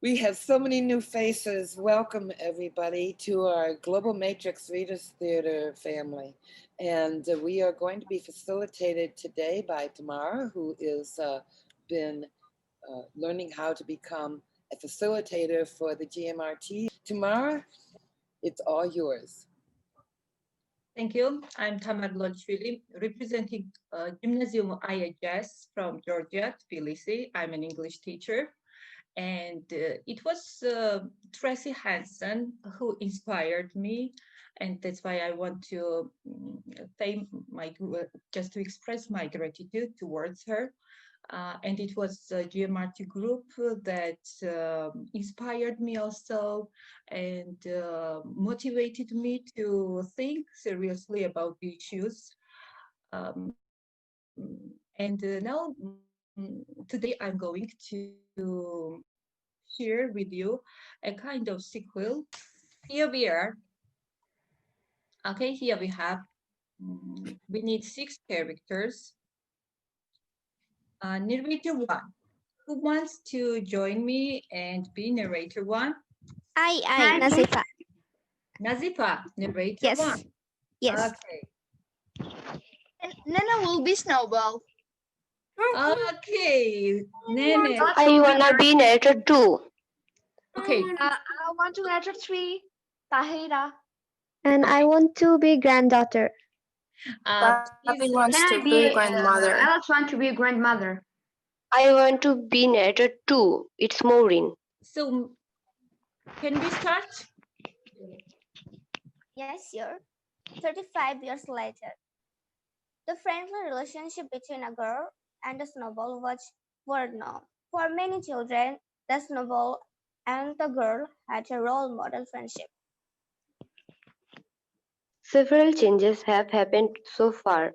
We have so many new faces. Welcome, everybody, to our Global Matrix Readers Theater family. And we are going to be facilitated today by Tamar, who is been learning how to become a facilitator for the GMRT. Tamar, it's all yours. Thank you. I'm Tamar Lolishvili, representing Gymnasium IHS from Georgia, Tbilisi. I'm an English teacher. And it was Tracy Hansen who inspired me. And that's why I want to just to express my gratitude towards her. And it was a GMRT group that inspired me also and motivated me to think seriously about the issues. And now, today I'm going to share with you a kind of sequel. Here we are. Okay, here we have, we need 6 characters. Narrator 1. Who wants to join me and be narrator 1? I, Nazifa. Nazifa, narrator Yes. 1. Yes. Okay. And Nana will be Snowball. Okay. Nene. I wanna be narrator 2. Okay. I want to narrator 3, Tahira. And I want to be granddaughter. Please, wants to be grandmother. I also want to be a grandmother. I want to be narrator 2. It's Maureen. so can we start? Yes, sir. 35 years later. The friendly relationship between a girl and a snowball was word known. For many children, the snowball and the girl had a role model friendship. Several changes have happened so far.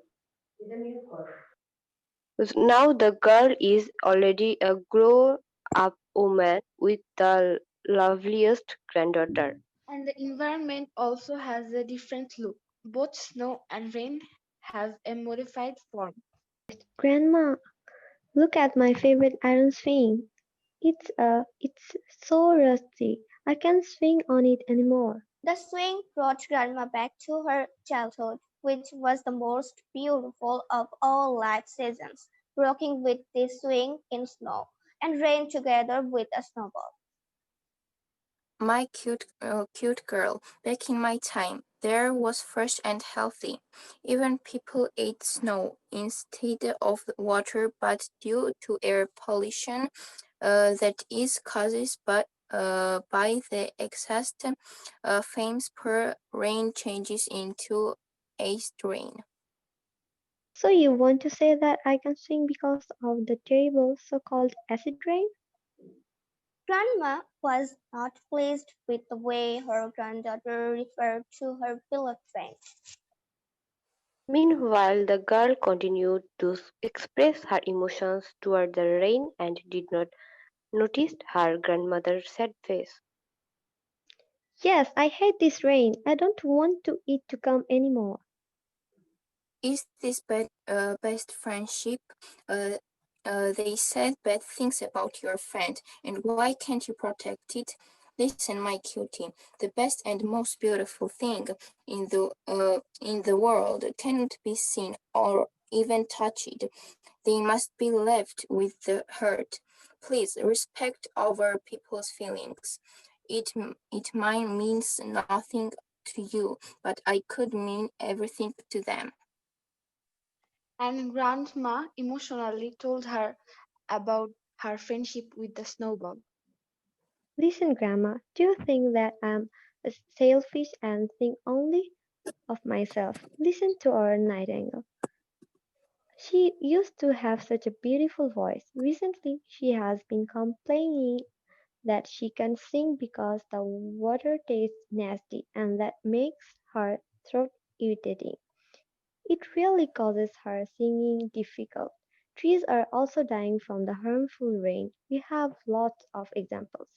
Now the girl is already a grown-up woman with the loveliest granddaughter. And the environment also has a different look. Both snow and rain have a modified form. Grandma, look at my favorite iron swing. It's so rusty. I can't swing on it anymore. The swing brought Grandma back to her childhood, which was the most beautiful of all life seasons, rocking with the swing in snow and rain together with a snowball. My cute girl. Back in my time, there was fresh and healthy. Even people ate snow instead of water, but due to air pollution that is caused by the excess flames per rain changes into acid rain. So you want to say that I can swing because of the terrible so-called acid rain? Grandma was not pleased with the way her granddaughter referred to her beloved friend. Meanwhile, the girl continued to express her emotions toward the rain and did not notice her grandmother's sad face. Yes, I hate this rain. I don't want it to come anymore. Is this best friendship? Uh, they said bad things about your friend, and why can't you protect it? Listen, my cutie, the best and most beautiful thing in the world cannot be seen or even touched. They must be left with the hurt. Please respect our people's feelings. It might means nothing to you, but I could mean everything to them. And Grandma emotionally told her about her friendship with the snowball. Listen, Grandma, do you think that I'm a selfish and think only of myself? Listen to our nightingale. She used to have such a beautiful voice. Recently, she has been complaining that she can't sing because the water tastes nasty and that makes her throat irritating. It really causes her singing difficult. Trees are also dying from the harmful rain. We have lots of examples.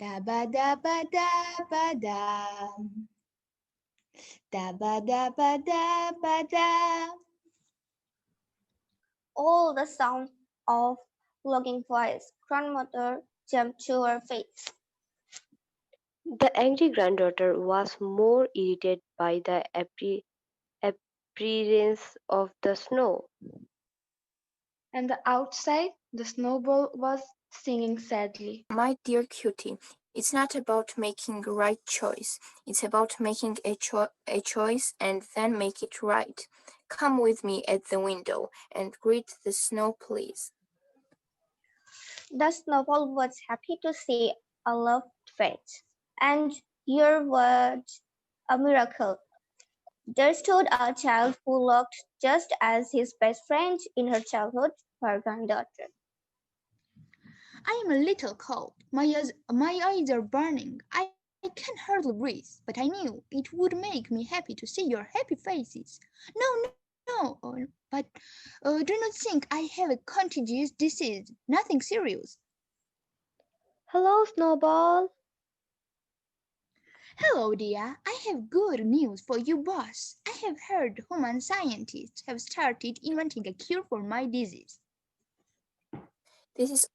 Da ba da ba da ba da. Da ba da ba da ba da. All the sound of logging voice. Grandmother jumped to her face. The angry granddaughter was more irritated by the appearance of the snow. And outside, the snowball was singing sadly. My dear cutie, it's not about making the right choice. It's about making a choice and then make it right. Come with me at the window and greet the snow, please. The snowball was happy to see a loved friend. And here was a miracle. There stood a child who looked just as his best friend in her childhood, her granddaughter. I am a little cold. My eyes are burning. I can hardly breathe, but I knew it would make me happy to see your happy faces. No, but do not think I have a contagious disease. Nothing serious. Hello, Snowball. Hello, dear. I have good news for you, boss. I have heard human scientists have started inventing a cure for my disease. This is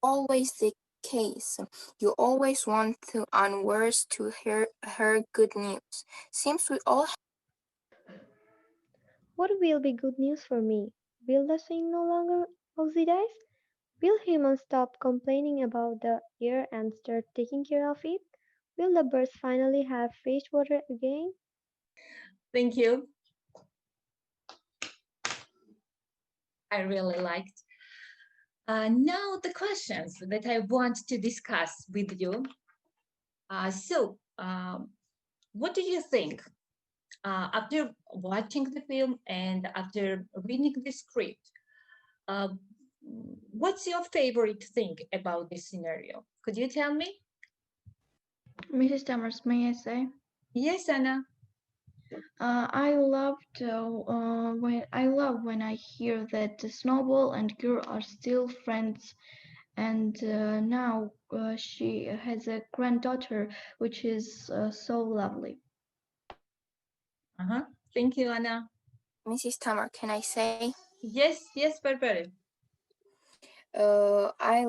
always the case. You always want the onwards to hear her good news. Seems we all What will be good news for me? Will the swing no longer oxidize? Will humans stop complaining about the air and start taking care of it? Will the birds finally have fresh water again? Thank you. I really liked. Now the questions that I want to discuss with you. What do you think after watching the film and after reading the script? What's your favorite thing about this scenario? Could you tell me? Mrs. Tamar, may I say? Yes, Anna. I love when I hear that the Snowball and Girl are still friends, and now she has a granddaughter, which is so lovely. Thank you, Anna. Mrs. Tamar, can I say? Yes, Barbara. I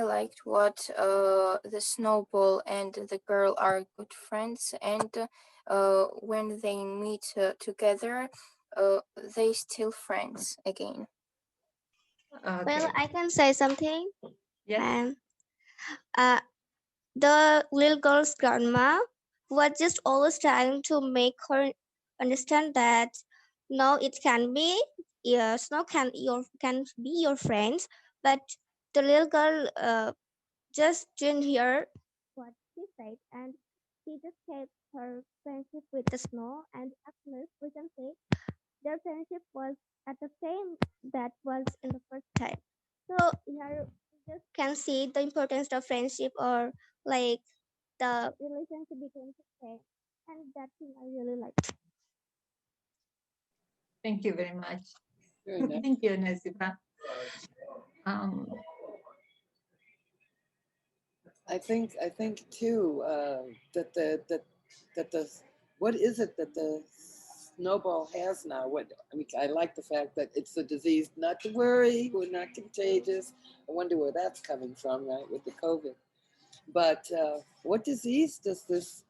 liked what the snowball and the girl are good friends, and when they meet together, they still friends again. Well, Okay. I can say something. Yes. And the little girl's grandma was just always trying to make her understand that no, it can be, yeah, snow can be your friends, but the little girl just didn't hear what she said, and she just kept her friendship with the snow, and at least we can say their friendship was at the same that was in the first time. So here we just can see the importance of friendship, or like the relationship between the pair, and that thing I really like. Thank you very much. Very nice. Thank you, Naziba. I think too that the what is it that the snowball has now? What I mean, I like the fact that it's a disease. Not to worry, we're not contagious. I wonder where that's coming from, right, with the COVID. But what disease does this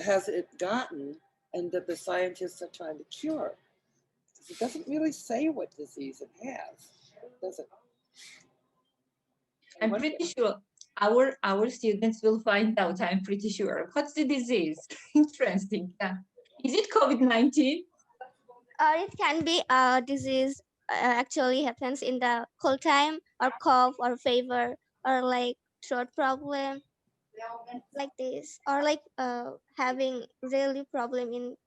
has it gotten, and that the scientists are trying to cure? It doesn't really say what disease it has, does it? I'm pretty sure our students will find out. I'm pretty sure. What's the disease? Interesting. Yeah. Is it COVID-19? It can be a disease actually happens in the cold time, or cough, or fever, or like throat problem, like this, or like having really problem in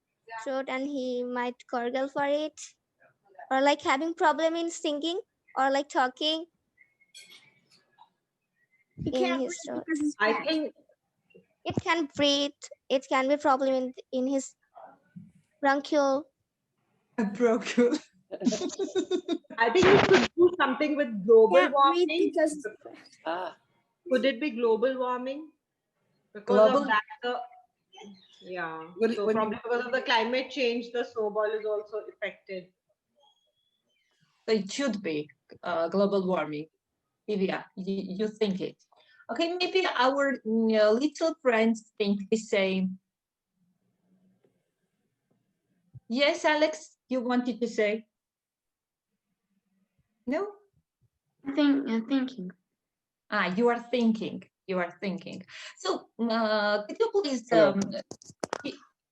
throat and he might gargle for it, or like having problem in singing, or like talking in his throat. I think It can breathe. It can be problem in his bronchial. Bronchial. I think we should do something with global Can't breathe warming. because Could it be global warming? Because Global- of that, yeah. What- So what- probably because of the climate change, the snowball is also affected. So it should be global warming. Divya, you think it. Okay, maybe our little friends think the same. Yes, Alex, you wanted to say? No? Thinking. Ah, you are thinking. You are thinking. So, could you please, Hello.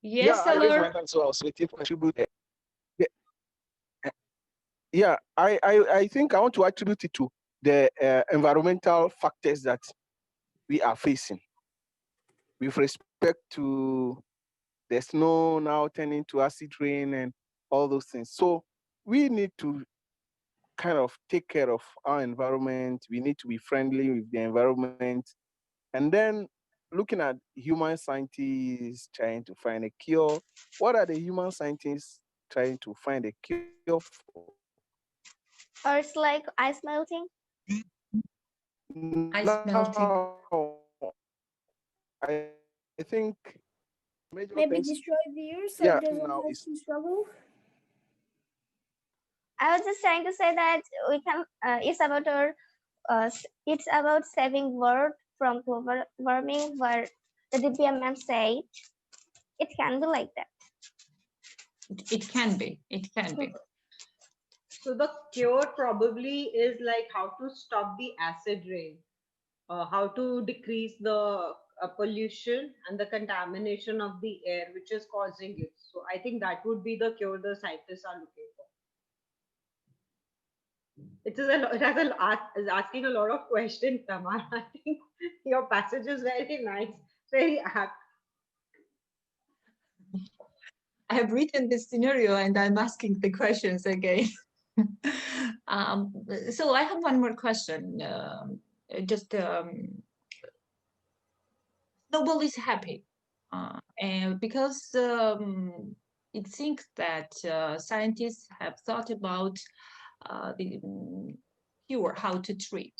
yes, I just Salar? went on, so I was waiting for attribute. Yeah, I think I want to attribute it to the environmental factors that we are facing with respect to the snow now turning to acid rain and all those things. So we need to kind of take care of our environment. We need to be friendly with the environment. And then looking at human scientists trying to find a cure. What are the human scientists trying to find a cure for? Or it's like ice melting. Ice melting. I think major Maybe things, destroy the earth so yeah, it doesn't now have is to struggle. I was just trying to say that we can. It's about saving world from global warming, where the DPMM say it can be like that. It can be. It can be. So the cure probably is like how to stop the acid rain, how to decrease the pollution and the contamination of the air which is causing it. So I think that would be the cure the scientists are looking for. It has is asking a lot of questions, Tamar. I think your passage is very nice, very apt. I have written this scenario and I'm asking the questions again. So I have one more question. Just Snowball is happy, and because it seems that scientists have thought about the cure, how to treat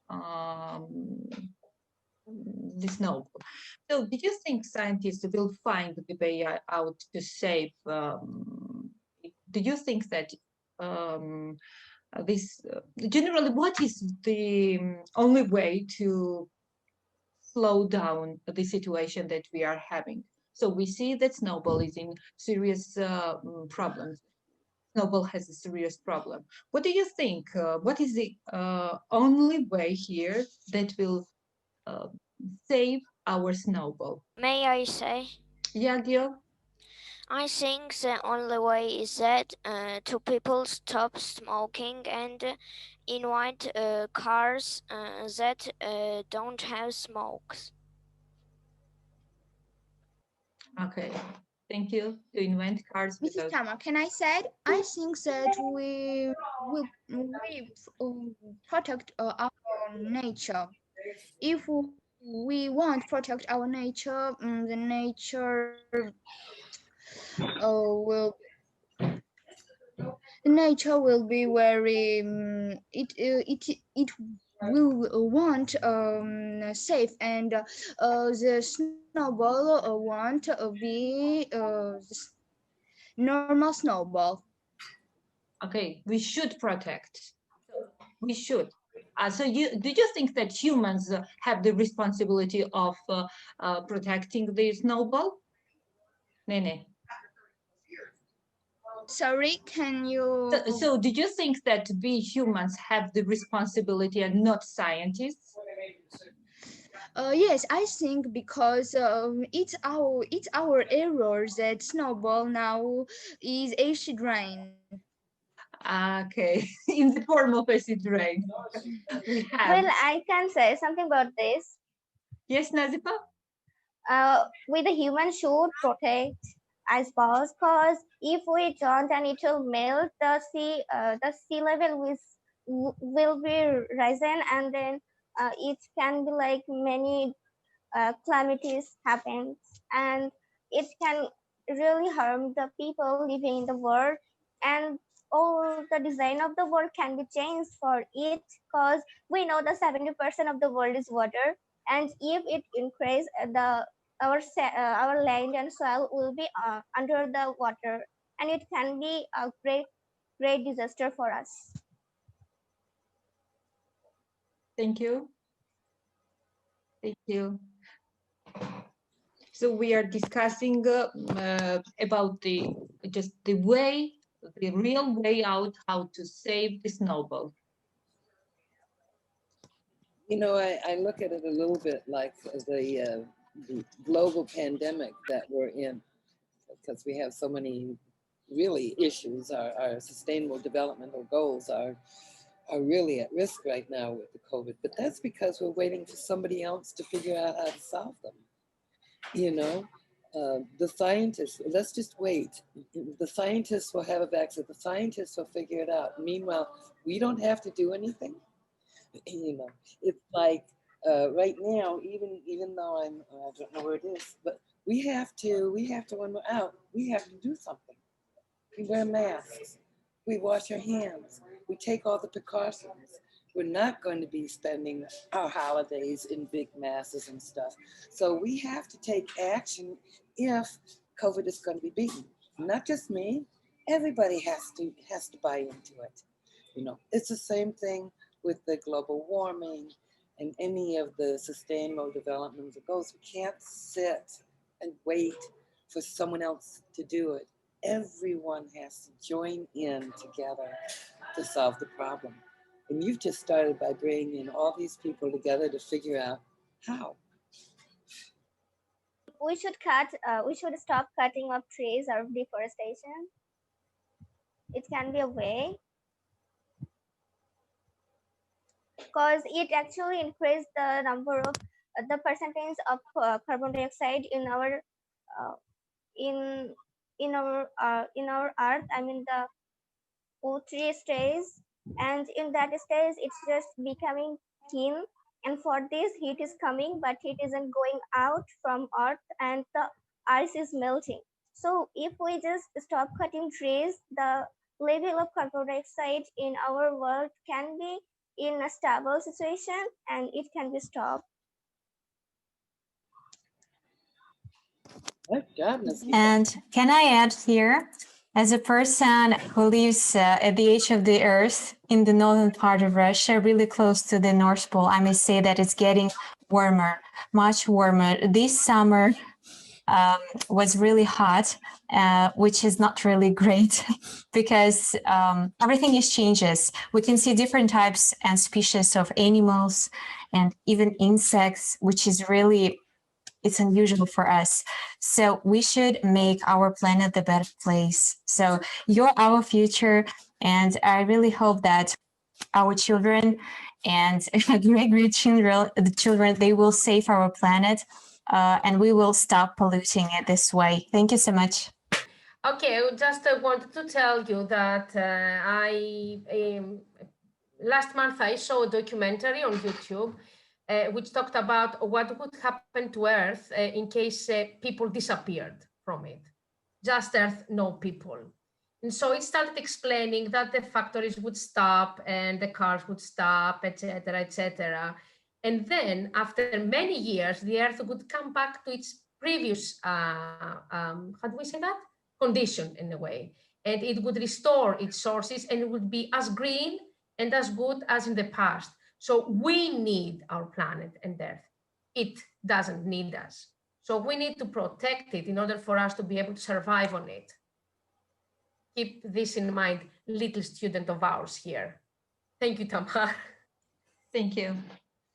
um, the snowball. So, do you think scientists will find the way out to save? Do you think that this generally, what is the only way to slow down the situation that we are having? So we see that Snowball is in serious problems. Snowball has a serious problem. What do you think? What is the only way here that will uh, save our Snowball? May I say? Yeah, Gil? I think the only way is that two people stop smoking and invite cars that don't have smokes. Okay, thank you. To invent cars Mrs. without. Tamar, can I say? I think that we protect our nature. If we want to protect our nature, the nature will the nature will be very it will want safe, and the snowball want be normal snowball. Okay, we should protect. We should. So do you think that humans have the responsibility of protecting the snowball? Nene. Sorry, can you? So did you think that we humans have the responsibility and not scientists? Yes, I think because it's our error that snowball now is acid rain. Okay, in the form of acid rain. We have. Well, I can say something about this. Yes, Nazifa? We the humans should protect ice balls, because if we don't and it will melt, the sea level will be rising, and then it can be like many calamities happen, and it can really harm the people living in the world, and all the design of the world can be changed for it, because we know that 70% of the world is water, and if it increase our land and soil will be under the water, and it can be a great disaster for us. Thank you. Thank you. So we are discussing about the real way out, how to save the snowball. You know, I look at it a little bit like the global pandemic that we're in, because we have so many really issues. Our sustainable developmental goals are really at risk right now with the COVID. But that's because we're waiting for somebody else to figure out how to solve them. You know, the scientists, let's just wait. The scientists will have a vaccine. The scientists will figure it out. Meanwhile, we don't have to do anything. You know, it's like right now, even though I don't know where it is, but we have to when we're out, we have to do something. We wear masks. We wash our hands. We take all the precautions. We're not going to be spending our holidays in big masses and stuff. So we have to take action if COVID is going to be beaten. Not just me. Everybody has to buy into it. You know, it's the same thing with the global warming and any of the sustainable development goals. We can't sit and wait for someone else to do it. Everyone has to join in together to solve the problem. And you've just started by bringing in all these people together to figure out how. We should stop cutting up trees or deforestation. It can be a way, because it actually increased the number of the percentage of carbon dioxide in our uh, in in our earth. I mean the O3 stage, and in that stage it's just becoming thin, and for this heat is coming but heat isn't going out from earth and the ice is melting. So if we just stop cutting trees, the level of carbon dioxide in our world can be in a stable situation and it can be stopped. Good job, Nasika. And can I add here, as a person who lives at the edge of the earth in the northern part of Russia, really close to the North Pole, I may say that it's getting warmer, much warmer. This summer was really hot, which is not really great because everything is changes. We can see different types and species of animals and even insects, which is really it's unusual for us. So we should make our planet the better place. So you're our future. And I really hope that our children and great children, they will save our planet and we will stop polluting it this way. Thank you so much. Okay, I just wanted to tell you that last month I saw a documentary on YouTube which talked about what would happen to Earth in case people disappeared from it. Just Earth, no people. And so it started explaining that the factories would stop and the cars would stop, etc., etc. And then after many years, the Earth would come back to its previous, how do we say that? Condition in a way. And it would restore its sources and it would be as green and as good as in the past. So we need our planet and Earth. It doesn't need us. So we need to protect it in order for us to be able to survive on it. Keep this in mind, little student of ours here. Thank you, Tamar. Thank you.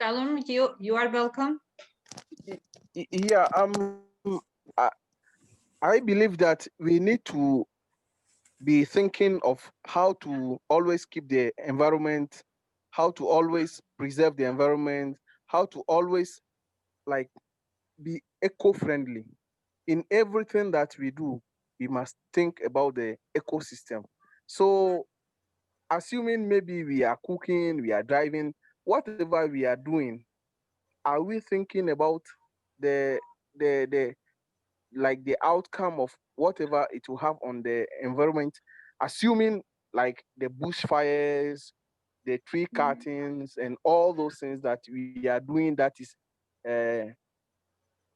Salom, you are welcome. Yeah, I, I believe that we need to be thinking of how to always keep the environment, how to always preserve the environment, how to always like be eco-friendly. In everything that we do, we must think about the ecosystem. So assuming maybe we are cooking, we are driving, whatever we are doing, are we thinking about the the like the outcome of whatever it will have on the environment, assuming like the bushfires, the tree cuttings, and all those things that we are doing that is uh,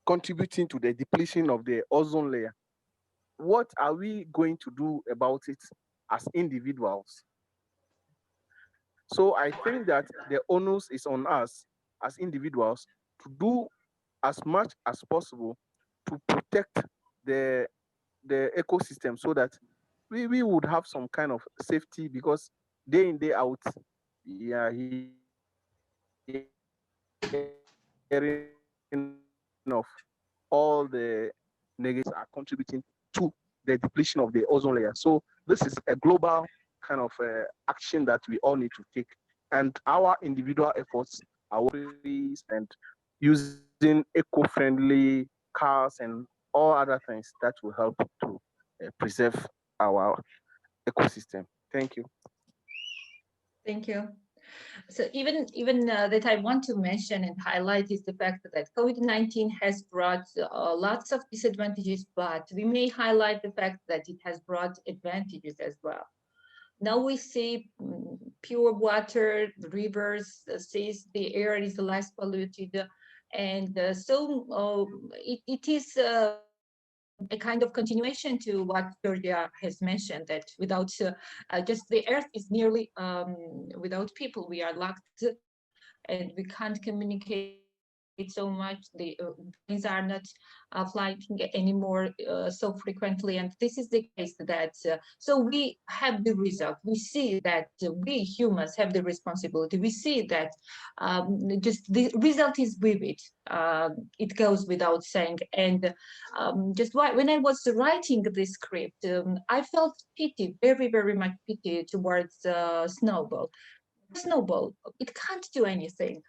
contributing to the depletion of the ozone layer. What are we going to do about it as individuals? So I think that the onus is on us as individuals to do as much as possible to protect the the ecosystem so that we would have some kind of safety, because day in day out we are hearing of all the negative are contributing to the depletion of the ozone layer. So this is a global kind of action that we all need to take, and our individual efforts, our trees and using eco-friendly cars and all other things that will help to preserve our ecosystem. Thank you. Thank you. So even that I want to mention and highlight is the fact that COVID-19 has brought lots of disadvantages, but we may highlight the fact that it has brought advantages as well. Now we see pure water, rivers, seas, the air is less polluted. And it is a kind of continuation to what Georgia has mentioned, that without just the earth is nearly without people, we are locked and we can't communicate so much. The planes are not flying anymore so frequently, and this is the case that so we have the result. We see that we humans have the responsibility. We see that just the result is vivid. It goes without saying. And just when I was writing this script, I felt pity, very, very much pity towards Snowball. Snowball, it can't do anything.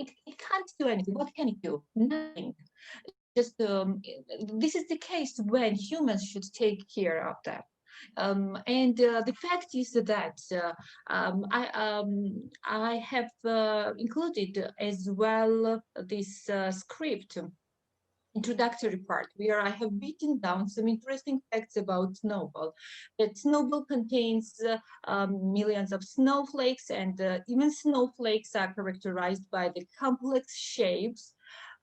It can't do anything. What can it do? Nothing. Just this is the case when humans should take care of that. And the fact is that I have included as well this script introductory part where I have written down some interesting facts about Snowball. That Snowball contains millions of snowflakes, and even snowflakes are characterized by the complex shapes,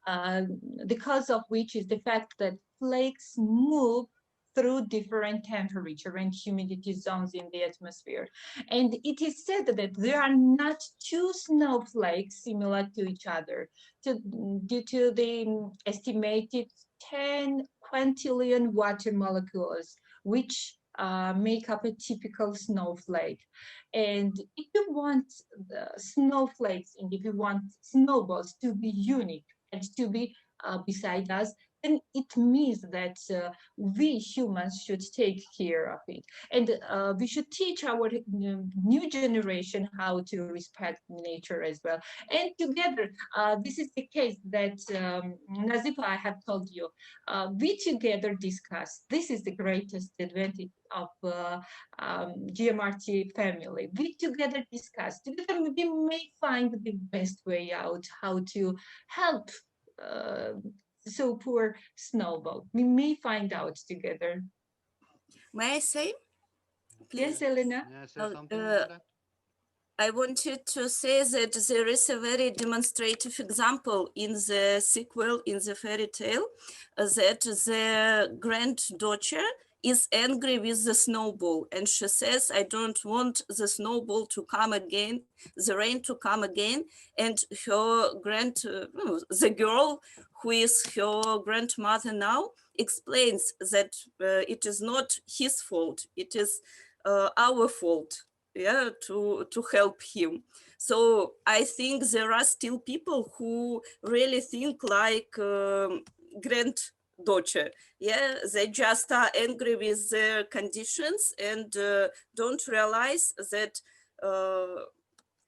the cause of which is the fact that flakes move through different temperature and humidity zones in the atmosphere. And it is said that there are not two snowflakes similar to each other due to the estimated 10 quintillion water molecules, which make up a typical snowflake. And if you want the snowflakes and if you want snowballs to be unique and to be beside us, then it means that we humans should take care of it. And we should teach our new generation how to respect nature as well. And together, this is the case that Nazifa, I have told you, we together discuss. This is the greatest advantage of GMRT family. We together discuss. Together we may find the best way out how to help so poor Snowball. We may find out together. May I say? Please. Yes, Elena. May I say something about that? I wanted to say that there is a very demonstrative example in the sequel, in the fairy tale, that the granddaughter is angry with the snowball, and she says, I don't want the snowball to come again, the rain to come again. And her the girl who is her grandmother now explains that it is not his fault, it is our fault, yeah, to help him. So I think there are still people who really think like granddaughter. Yeah, they just are angry with their conditions and don't realize that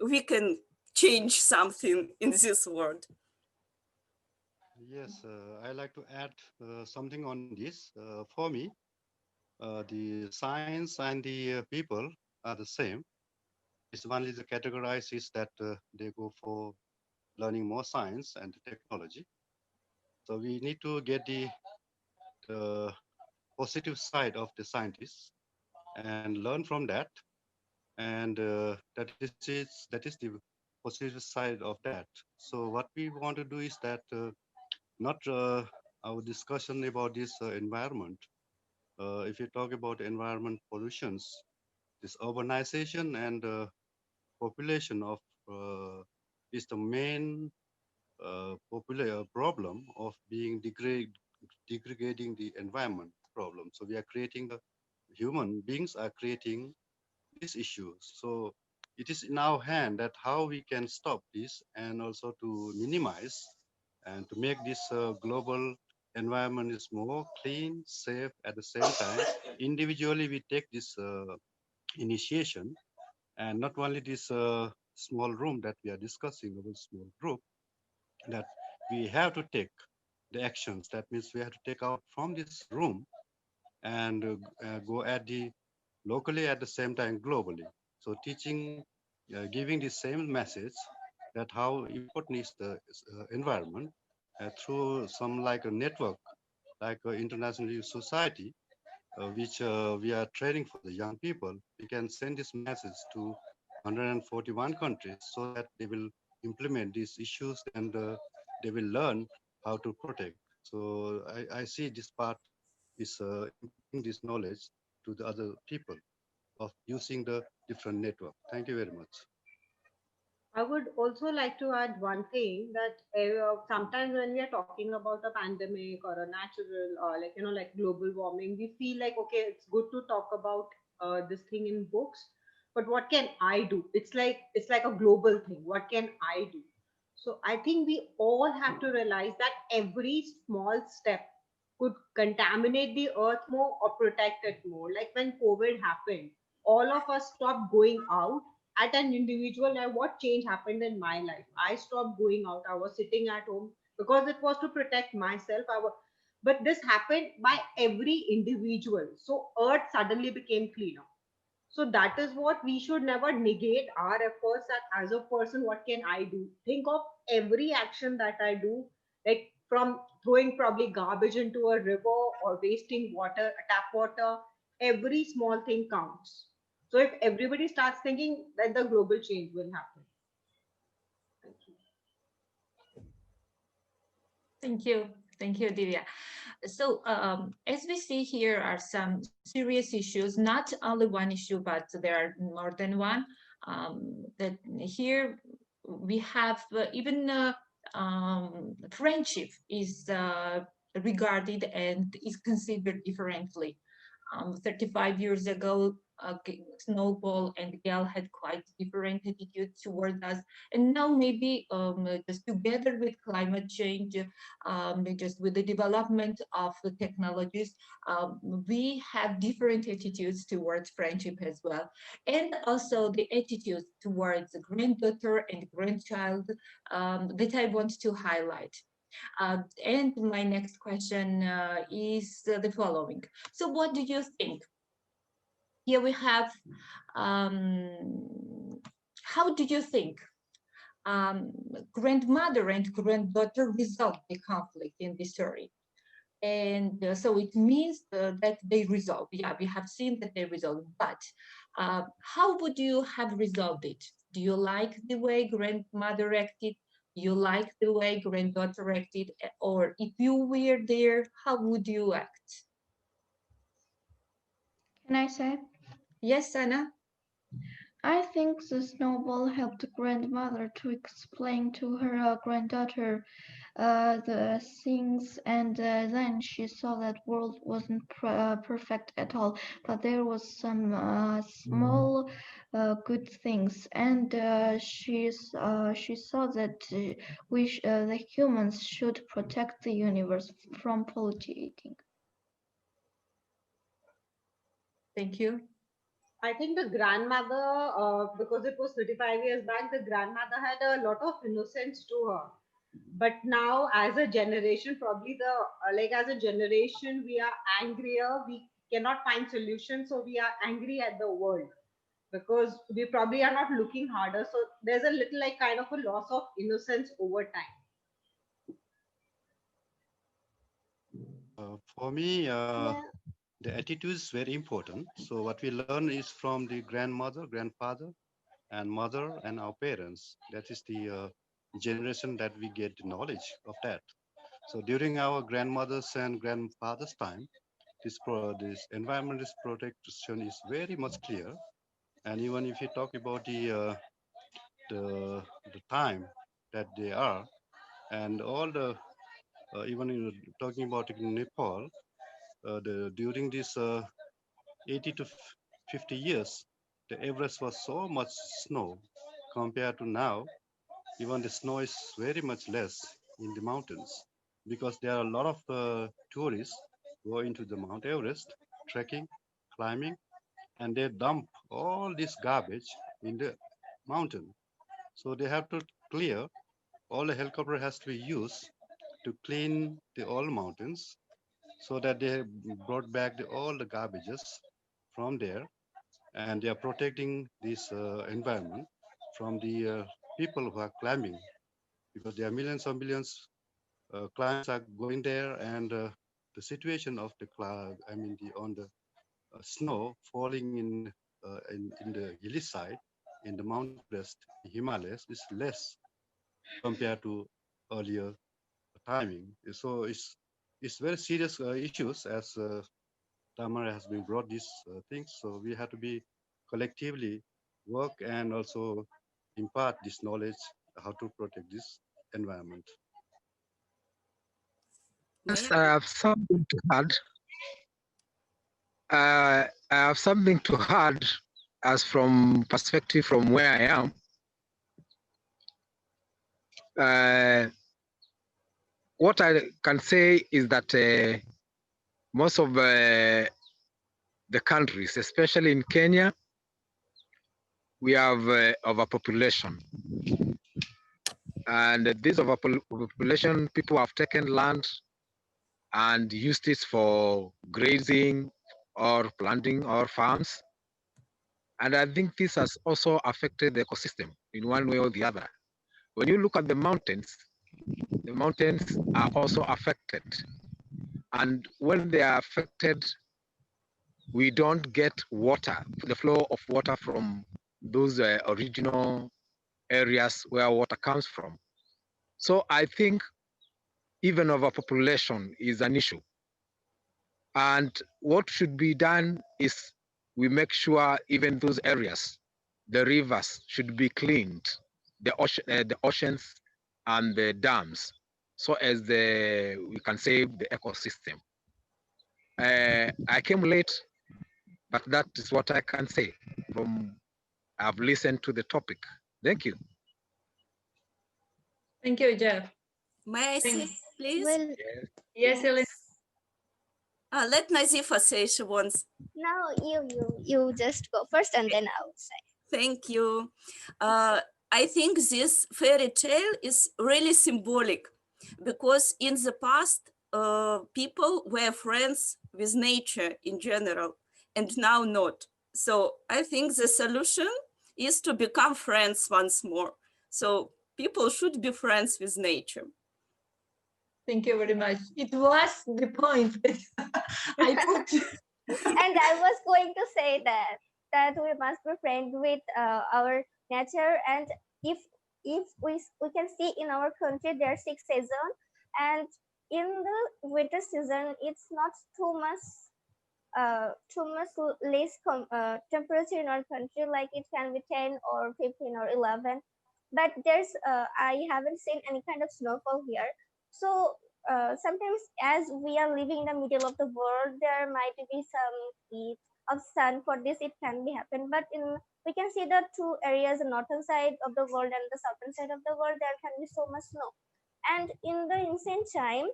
we can change something in this world. Yes, I like to add something on this. For me, the science and the people are the same. It's only the categorized is that they go for learning more science and technology. So we need to get the positive side of the scientists and learn from that. And that is the positive side of that. So what we want to do is that not our discussion about this environment. If you talk about environment pollutions, this urbanization and population of is the main popular problem of being degrading the environment problem. So we are creating the human beings are creating these issues. So it is in our hand that how we can stop this and also to minimize and to make this global environment is more clean, safe at the same time. Individually, we take this initiation and not only this small room that we are discussing, a small group, that we have to take the actions. That means we have to take out from this room and go at the locally at the same time globally. So teaching, giving the same message that how important is the environment through some like a network, like international youth society, which we are training for the young people. We can send this message to 141 countries so that they will implement these issues and they will learn how to protect. So I see this part is imparting this knowledge to the other people of using the different network. Thank you very much. I would also like to add one thing that sometimes when we are talking about a pandemic or a natural or like like global warming, we feel like okay, it's good to talk about this thing in books, but what can I do? It's like a global thing. What can I do? So I think we all have to realize that every small step could contaminate the earth more or protect it more. Like when COVID happened, all of us stopped going out at an individual level. What change happened in my life? I stopped going out. I was sitting at home because it was to protect myself. But this happened by every individual. So earth suddenly became cleaner. So that is what we should never negate our efforts. That as a person, what can I do? Think of every action that I do, like from throwing probably garbage into a river or wasting water, tap water. Every small thing counts. So if everybody starts thinking, then the global change will happen. Thank you. Thank you. Thank you, Divya. So as we see here are some serious issues, not only one issue, but there are more than one. That here we have even friendship is regarded and is considered differently. 35 years ago, Snowball and Gal had quite different attitudes towards us. And now maybe just together with climate change, just with the development of the technologies, we have different attitudes towards friendship as well. And also the attitudes towards granddaughter and grandchild that I want to highlight. And my next question is the following. So what do you think? Here we have, how do you think grandmother and granddaughter resolve the conflict in this story? And so it means that they resolve. Yeah, we have seen that they resolve, but how would you have resolved it? Do you like the way grandmother acted? Do you like the way granddaughter acted? Or if you were there, how would you act? Can I say? Yes, Anna? I think the snowball helped grandmother to explain to her granddaughter the things, and then she saw that world wasn't perfect at all, but there was some small good things, and she saw that the humans should protect the universe from polluting. Thank you. I think the grandmother, because it was 35 years back, the grandmother had a lot of innocence to her. But now, as a generation, probably like as a generation, we are angrier. We cannot find solutions, so we are angry at the world because we probably are not looking harder. So there's a little like kind of a loss of innocence over time. For me, Yeah. the attitude is very important. So what we learn is from the grandmother, grandfather, and mother and our parents. That is the generation that we get the knowledge of that. So during our grandmothers and grandfathers' time, this environmental protection is very much clear. And even if you talk about the the time that they are, and all the even in talking about in Nepal, during this 80 to 50 years, the Everest was so much snow compared to now. Even the snow is very much less in the mountains because there are a lot of tourists go into the Mount Everest, trekking, climbing, and they dump all this garbage in the mountain. So they have to clear, all the helicopter has to be used to clean the all mountains so that they brought back all the garbages from there, and they are protecting this environment from the people who are climbing, because there are millions and millions clients are going there, and the situation of the cloud, I mean the on the snow falling in the hilly side in the Mount Everest, Himalayas is less compared to earlier timing. So it's very serious issues, as Tamar has been brought these things. So we have to be collectively work and also impart this knowledge how to protect this environment. Yes, I have something to add. I have something to add as from perspective from where I am. What I can say is that most of the countries, especially in Kenya, we have overpopulation. And this overpopulation, people have taken land and used it for grazing or planting or farms. And I think this has also affected the ecosystem in one way or the other. When you look at the mountains are also affected. And when they are affected, we don't get water, the flow of water from those original areas where water comes from. So I think even overpopulation is an issue. And what should be done is we make sure even those areas, the rivers should be cleaned, the oceans and the dams, so as we can save the ecosystem. I came late, but that is what I can say from I've listened to the topic. Thank you. Thank you, Jeff. May I say, please? Well, Yes, Elena. Let Nazifa say she wants. now you just go first and then I'll say. Thank you. I think this fairy tale is really symbolic, because in the past, people were friends with nature in general, and now not. So I think the solution is to become friends once more. So people should be friends with nature. Thank you very much. It was the point I put. And I was going to say that we must be friends with our nature, and if we can see in our country there are 6 seasons, and in the winter season it's not too much less temperature in our country, like it can be 10 or 15 or 11, but there's I haven't seen any kind of snowfall here. So sometimes as we are living in the middle of the world, there might be some heat of sun. For this it can be happen, but we can see the 2 areas, the northern side of the world and the southern side of the world, there can be so much snow. And in the ancient time,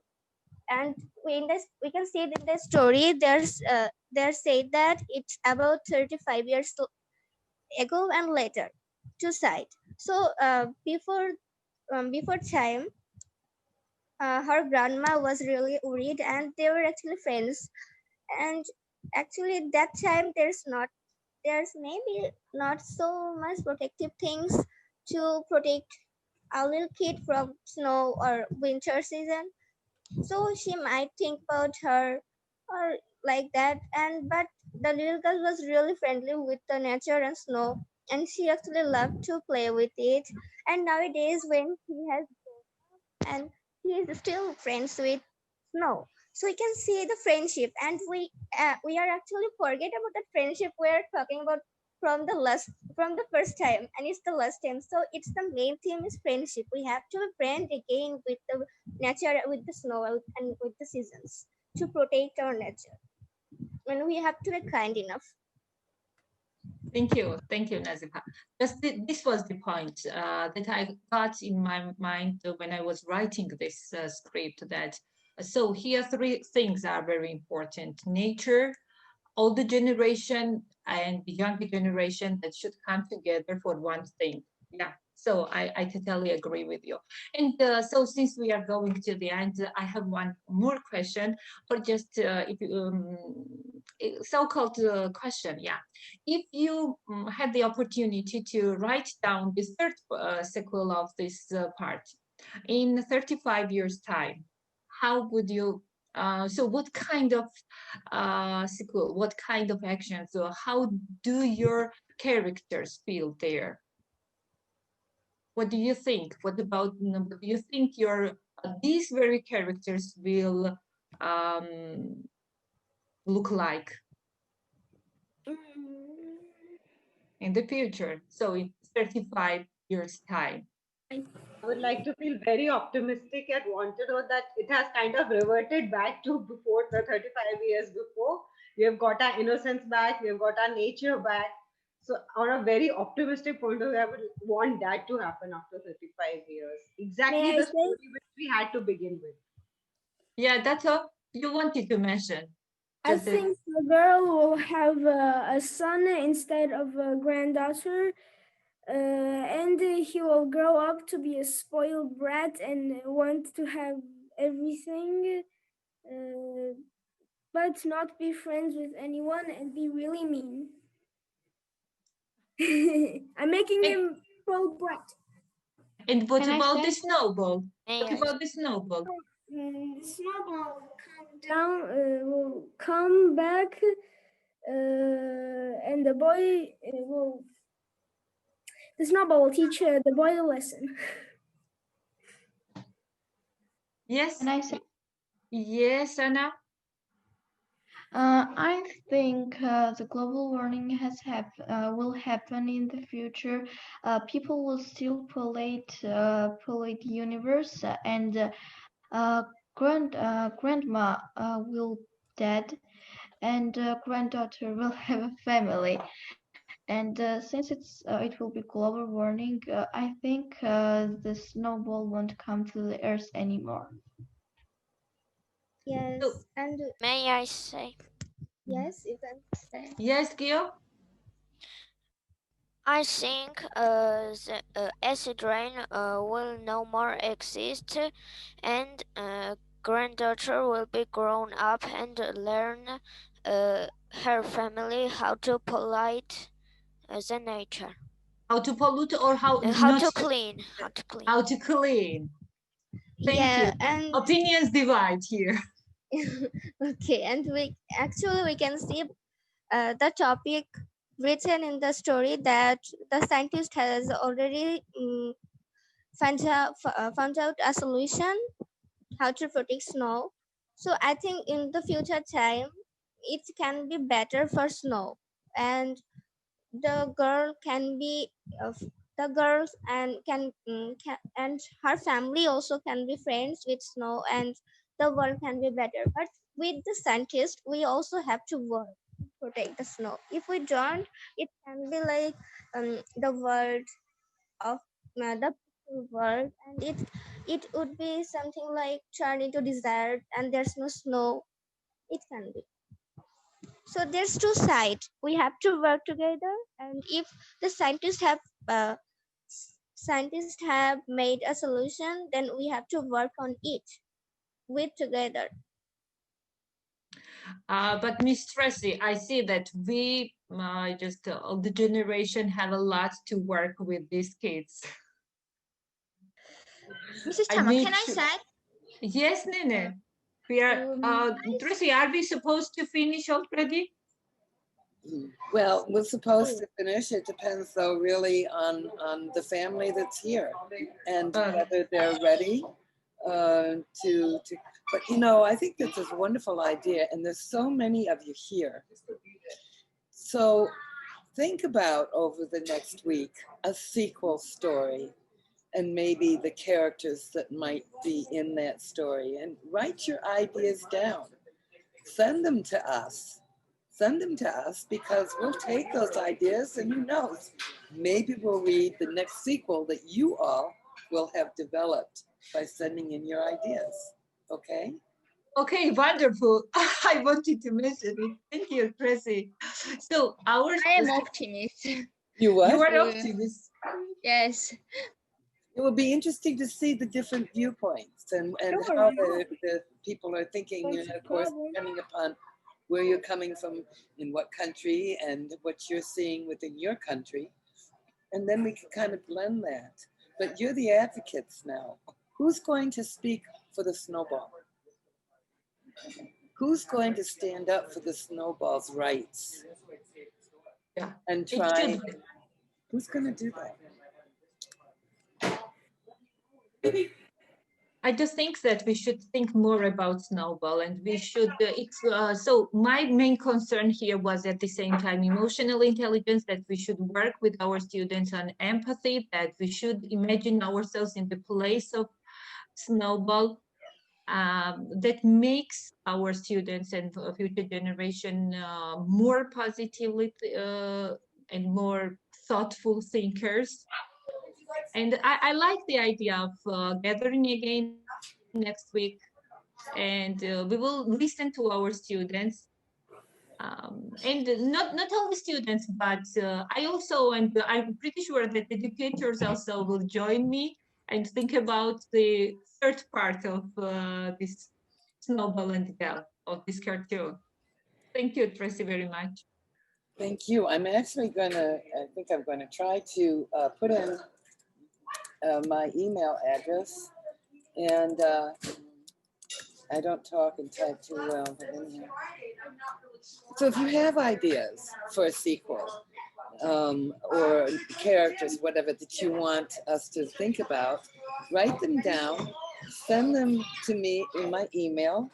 and we can see in the story, they said that it's about 35 years ago and later to side. So before time, her grandma was really worried, and they were actually friends. And actually that time there's maybe not so much protective things to protect a little kid from snow or winter season. So she might think about her or like that. And but the little girl was really friendly with the nature and snow, and she actually loved to play with it. And nowadays when he has and he is still friends with snow, so we can see the friendship. And we are actually forget about that friendship. We're talking about from the first time, and it's the last time. So it's the main theme is friendship. We have to be friend again with the nature, with the snow, and with the seasons to protect our nature. And we have to be kind enough. Thank you, Nazifa. This was the point that I got in my mind when I was writing this script. That so here three things are very important: nature, older generation, and the younger generation that should come together for one thing. Yeah. So I totally agree with you. And so since we are going to the end, I have one more question, or just if so-called question. Yeah. If you had the opportunity to write down the third sequel of this part in 35 years time, how would you, so what kind of sequel, what kind of actions, or how do your characters feel there? What do you think? What do you think your these very characters will look like in the future? So in 35 years time. I would like to feel very optimistic and want to know that it has kind of reverted back to before the 35 years before. We have got our innocence back, we have got our nature back. So, on a very optimistic point of view, I would want that to happen after 35 years. Exactly May I the say? story which we had to begin with. Yeah, that's all you wanted to mention. I think the girl will have a son instead of a granddaughter, and he will grow up to be a spoiled brat and want to have everything, but not be friends with anyone and be really mean. I'm making him spoiled brat. And what Can I about say? the snowball? What Yes. about the snowball? Snowball will come down, will come back, and the boy will. The snowball will teach the boy a lesson. Yes. Can I say? Yes, Anna. I think the global warming will happen in the future. People will still pollute the universe, and grandma will dead, and granddaughter will have a family. And since it will be global warming, I think the snowball won't come to the earth anymore. Yes, and May I say? yes, you can say. Yes, Gil. I think the acid rain will no more exist, and granddaughter will be grown up and learn her family how to polite the nature. How to pollute or how How not to clean? How to clean? How to clean. Thank you. And Opinions divide here. okay, and we can see the topic written in the story that the scientist has already found out a solution how to protect snow. So I think in the future time it can be better for snow, and the girl can be the girls and can and her family also can be friends with snow, and the world can be better. But with the scientist we also have to work to protect the snow. If we don't, it can be like the world of the world, and it would be something like turn into desert and there's no snow. It can be. So there's two sides. We have to work together, and if the scientists have made a solution, then we have to work on it with together. But Miss Tracy, I see that we the generation have a lot to work with these kids. Mrs. Tamar, can I say? Yes, Nene. We are, Tracy, are we supposed to finish already? Well, we're supposed to finish. It depends, though, really on the family that's here and whether they're ready to. But you know, I think this is a wonderful idea, and there's so many of you here. So think about over the next week a sequel story and maybe the characters that might be in that story, and write your ideas down. Send them to us. Send them to us because we'll take those ideas and who knows, maybe we'll read the next sequel that you all will have developed by sending in your ideas. Okay? Okay, wonderful. I wanted to mention it. Thank you, Tracy. So our I am optimist. You what? You are Uh, optimist. Yes. It will be interesting to see the different viewpoints and how the people are thinking, and of course, depending upon where you're coming from, in what country, and what you're seeing within your country. And then we can kind of blend that. But you're the advocates now. Who's going to speak for the snowball? Who's going to stand up for the snowball's rights? Yeah. And try, who's going to do that? I just think that we should think more about Snowball, and we should, so my main concern here was at the same time emotional intelligence, that we should work with our students on empathy, that we should imagine ourselves in the place of Snowball, that makes our students and future generation more positively and more thoughtful thinkers. And I like the idea of gathering again next week, and we will listen to our students. And not only students, but I also, and I'm pretty sure that educators also will join me and think about the third part of this Snowball and Bell, of this cartoon. Thank you, Tracy, very much. Thank you. I'm actually I think I'm going to try to put in my email address, and I don't talk and type too well. But anyhow. So if you have ideas for a sequel or characters, whatever that you want us to think about, write them down, send them to me in my email,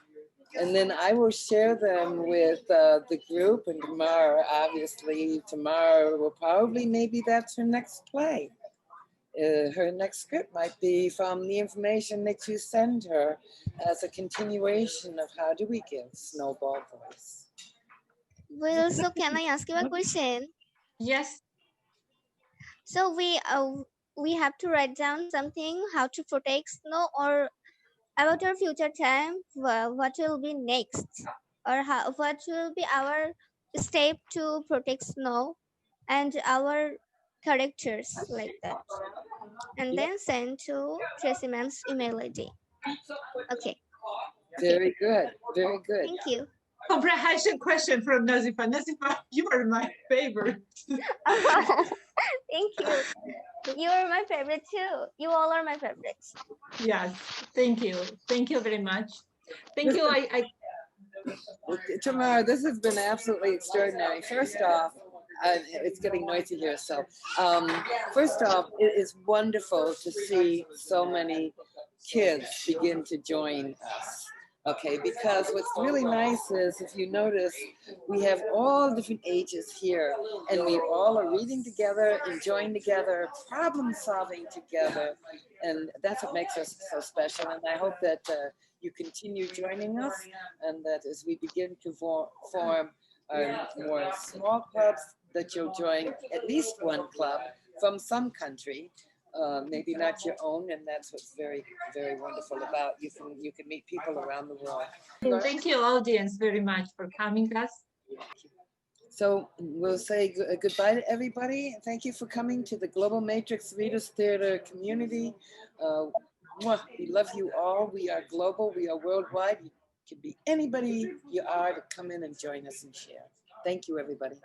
and then I will share them with the group. And Tamar, obviously, Tamar will probably, maybe that's her next play. Her next script might be from the information that you send her as a continuation of how do we give Snowball voice. Well, so can I ask you a question? Yes. So we have to write down something how to protect snow, or about our future time, what will be next, or what will be our step to protect snow and our characters like that, and then send to Tracy Ma'am's email ID. Okay. Very good. Very good. Thank you. Comprehension question from Nazifa. Nazifa, you are my favorite. Oh, thank you. You are my favorite too. You all are my favorites. Yes, thank you. Thank you very much. Thank you. Tamar, this has been absolutely extraordinary. First off, it's getting noisy here, so first off, it is wonderful to see so many kids begin to join us. Okay, because what's really nice is, if you notice, we have all different ages here, and we all are reading together, enjoying together, problem solving together, and that's what makes us so special. And I hope that you continue joining us, and that as we begin to form more small clubs, that you'll join at least one club from some country. Maybe not your own, and that's what's very, very wonderful about you can meet people around the world. Thank you, audience, very much for coming us. So we'll say goodbye to everybody. Thank you for coming to the Global Matrix Readers Theater community. We love you all. We are global. We are worldwide. You can be anybody you are to come in and join us and share. Thank you, everybody.